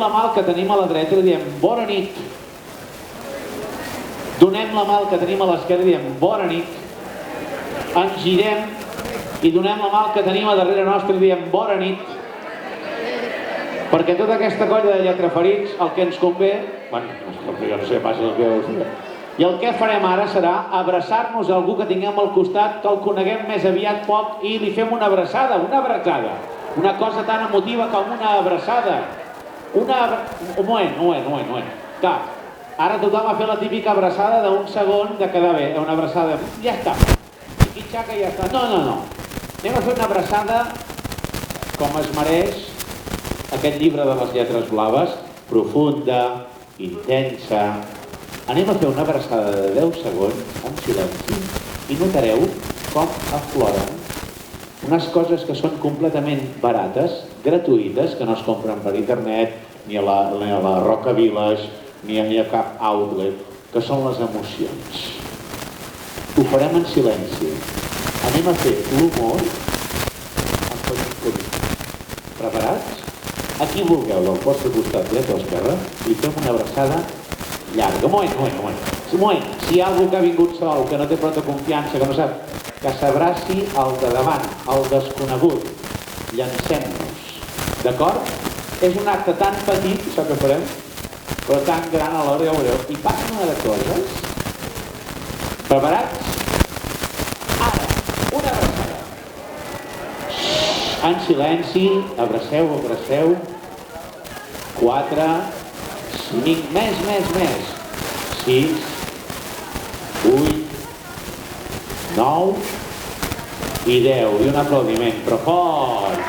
la mà al que tenim a la dreta i li diem bona nit. Donem la mà al que tenim a l'esquerra i diem bona nit. Ens girem i donem la mà al que tenim a darrere nostre i diem bona nit. Perquè tota aquesta colla de lletraferits, el que ens convé... Bueno, jo no sé pas el que us diré. I el que farem ara serà abraçar-nos a algú que tinguem al costat, que el coneguem més aviat poc i li fem una abraçada, una abraçada. Una cosa tan emotiva com una abraçada. Un moment. Clar, ara tothom ha fet la típica abraçada d'un segon de quedar bé, una abraçada. Ja està. I xaca ja està. No. Anem a fer una abraçada com es mereix aquest llibre de les lletres blaves, profunda, intensa. Anem a fer una abraçada de 10 segons, en silenci, i notareu com afloren unes coses que són completament barates, gratuïtes, que no es compren per internet, ni a la Roca Village, ni a cap outlet, que són les emocions. Ho farem en silenci. Anem a fer l'humor en petit crit. Preparats? A qui vulgueu, del vostre costat dret o esquerre, i fem una abraçada llarga. Un moment. Si hi ha algú que ha vingut sol, que no té prou confiança, que no sap, que s'abraci al de davant, al desconegut. Llancem-nos. D'acord? És un acte tan petit, això que farem, però tan gran alhora, ja ho veureu. I passen una de coses. Preparats? Ara, una abraçada. En silenci, abraceu. 4, 5, més. 6, 8, 9 i 10. I un aplaudiment, però fort.